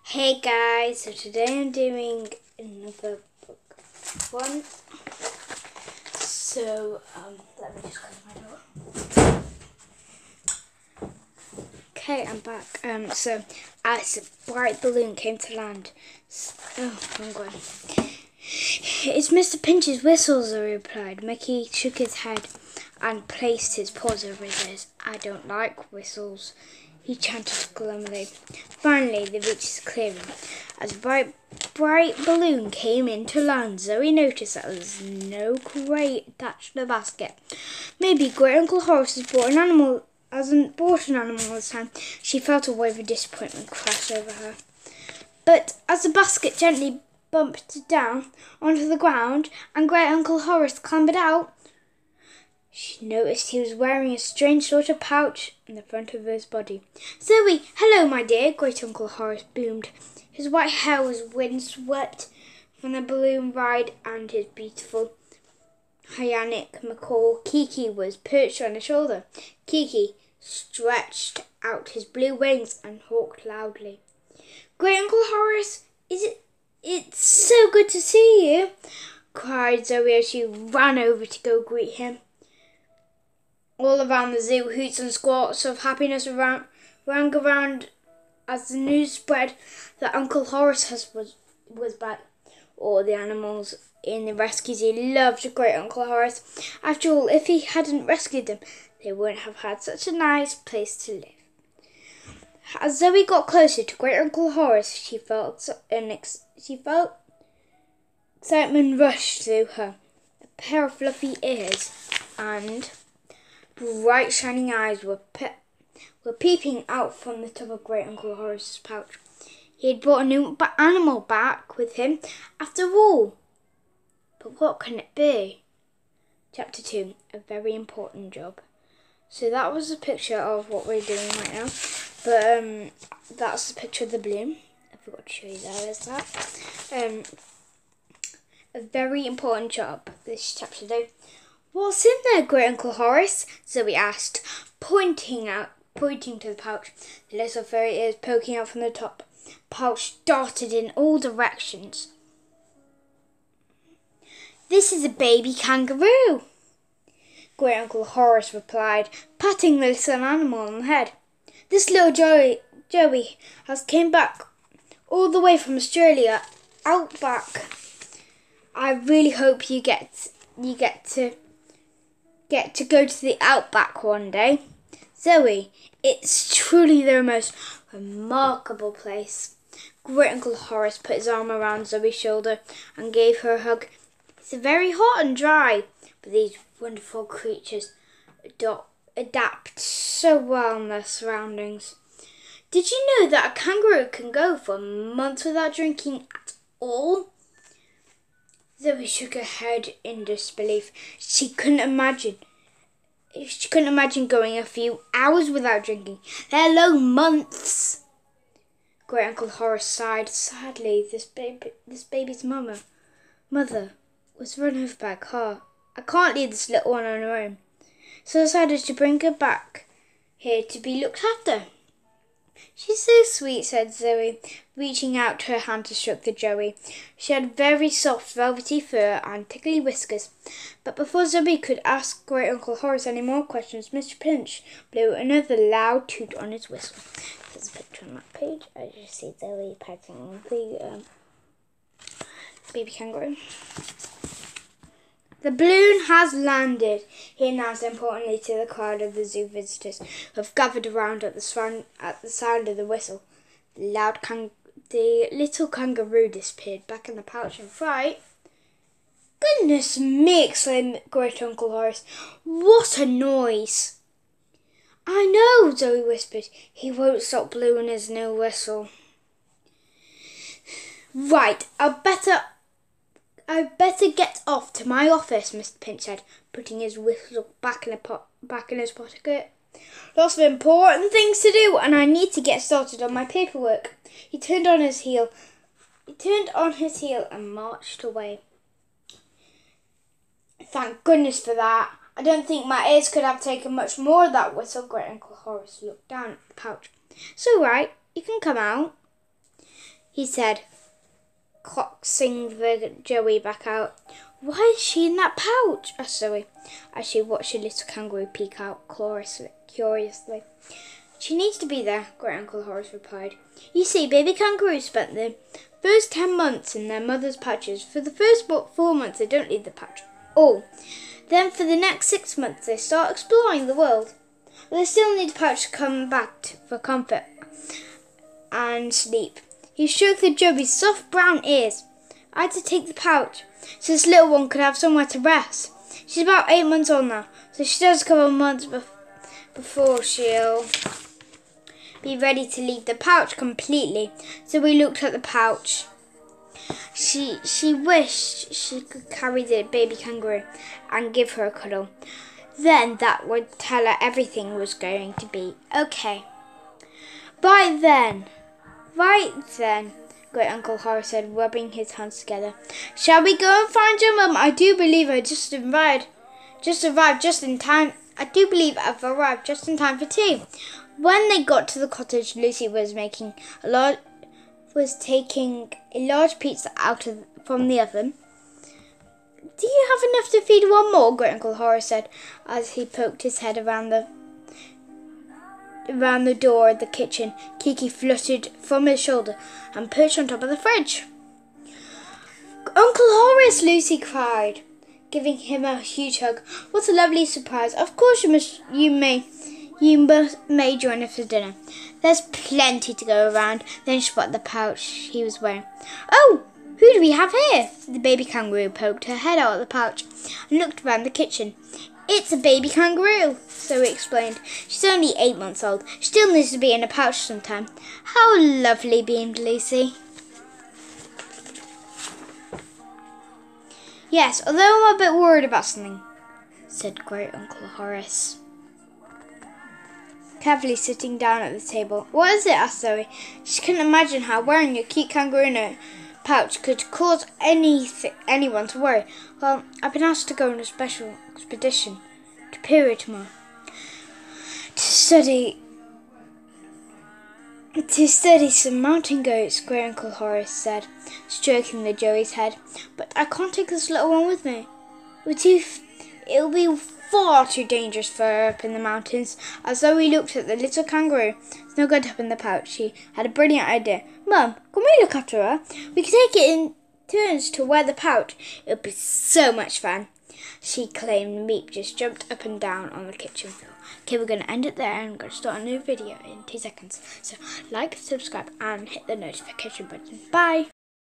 Hey guys, so today I'm doing another book one. So let me just close my door. Okay, I'm back. So as a bright balloon came to land. Wrong one. It's Mr. Pinch's whistles, I replied. Mickey shook his head and placed his paws over his ears. I don't like whistles, he chanted gloomily. Finally, they reached the clearing. As a bright balloon came in to land, Zoe noticed that there was no crate attached to the basket. Maybe Great Uncle Horace hasn't bought an animal this time. She felt a wave of disappointment crash over her. But as the basket gently bumped down onto the ground and Great Uncle Horace clambered out, she noticed he was wearing a strange sort of pouch in the front of his body. Zoe, hello, my dear, Great Uncle Horace boomed. His white hair was windswept from the balloon ride, and his beautiful hyanic macaw Kiki was perched on his shoulder. Kiki stretched out his blue wings and hawked loudly. Great Uncle Horace, it's so good to see you, cried Zoe as she ran over to go greet him. All around the zoo, hoots and squawks of happiness rang around as the news spread that Uncle Horace was back. All the animals in the rescue zoo loved Great Uncle Horace. After all, if he hadn't rescued them, they wouldn't have had such a nice place to live. As Zoe got closer to Great Uncle Horace, she felt excitement rush through her. A pair of fluffy ears and bright shining eyes were peeping out from the top of Great Uncle Horace's pouch. He had brought a new animal back with him after all. But what can it be? Chapter 2, a very important job. So that was a picture of what we're doing right now. But that's the picture of the balloon. I forgot to show you there, is that. A very important job, this chapter 2. What's in there, Great Uncle Horace? Zoe asked, pointing to the pouch. The little furry ears poking out from the top. Pouch darted in all directions. This is a baby kangaroo, Great Uncle Horace replied, patting the little animal on the head. This little Joey has came back all the way from Australia, out back. I really hope you get to go to the outback one day. Zoe, it's truly the most remarkable place. Great Uncle Horace put his arm around Zoe's shoulder and gave her a hug. It's very hot and dry, but these wonderful creatures adapt so well in their surroundings. Did you know that a kangaroo can go for months without drinking at all? Zoe shook her head in disbelief. She couldn't imagine going a few hours without drinking, let alone months. Great Uncle Horace sighed sadly. This baby's mother was run over by a car. I can't leave this little one on her own, so I decided to bring her back here to be looked after. She's so sweet, said Zoe, reaching out her hand to stroke the Joey. She had very soft, velvety fur and tickly whiskers. But before Zoe could ask Great Uncle Horace any more questions, Mr. Pinch blew another loud toot on his whistle. There's a picture on that page. I just see Zoe petting the baby kangaroo. The balloon has landed, he announced importantly to the crowd of the zoo visitors who have gathered around at the sound of the whistle. The little kangaroo disappeared back in the pouch in fright. Goodness me, exclaimed Great Uncle Horace. What a noise! I know, Zoe whispered. He won't stop blowing his new whistle. Right, I'd better get off to my office, Mr. Pinch said, putting his whistle back in his pocket. Lots of important things to do, and I need to get started on my paperwork. He turned on his heel and marched away. Thank goodness for that. I don't think my ears could have taken much more of that whistle. Great Uncle Horace looked down at the pouch. It's all right. You can come out. he said, coaxing the Joey back out. Why is she in that pouch? Asked Zoe, as she watched the little kangaroo peek out curiously. She needs to be there, Great Uncle Horace replied. You see, baby kangaroos spent the first 10 months in their mother's pouches. For the first 4 months, they don't leave the pouch at all. Then for the next 6 months, they start exploring the world. But they still need the pouch to come back for comfort and sleep. He stroked the Joey's soft brown ears. I had to take the pouch so this little one could have somewhere to rest. She's about 8 months old now, so she does a couple of months before she'll be ready to leave the pouch completely. So we looked at the pouch. She wished she could carry the baby kangaroo and give her a cuddle. Then that would tell her everything was going to be okay. Right then, Great Uncle Horace said, rubbing his hands together. Shall we go and find your mum? I do believe I've arrived just in time. I do believe I've arrived just in time for tea. When they got to the cottage, Lucy was taking a large pizza from the oven. Do you have enough to feed one more? Great Uncle Horace said, as he poked his head around the door of the kitchen. Kiki fluttered from his shoulder and perched on top of the fridge. Uncle Horace, Lucy cried, giving him a huge hug. What a lovely surprise. Of course you may join us for dinner. There's plenty to go around. Then she spotted the pouch he was wearing. Oh, who do we have here? The baby kangaroo poked her head out of the pouch and looked around the kitchen. It's a baby kangaroo, Zoe explained. She's only 8 months old. She still needs to be in a pouch sometime. How lovely, beamed Lucy. Yes, although I'm a bit worried about something, said Great Uncle Horace, carefully sitting down at the table. What is it? Asked Zoe. She couldn't imagine how wearing a cute kangaroo in a pouch could cause anyone to worry. Well, I've been asked to go on a special expedition to Peru tomorrow to study some mountain goats, Great Uncle Horace said, stroking the Joey's head. But I can't take this little one with me. It'll be far too dangerous for her up in the mountains. As Zoe looked at the little kangaroo snuggled up in the pouch, she had a brilliant idea. Mum, can we look after her? We could take it in turns to wear the pouch. It would be so much fun, she claimed. Meep just jumped up and down on the kitchen floor. Okay, we're going to end it there and I'm going to start a new video in 2 seconds. So like, subscribe and hit the notification button. Bye!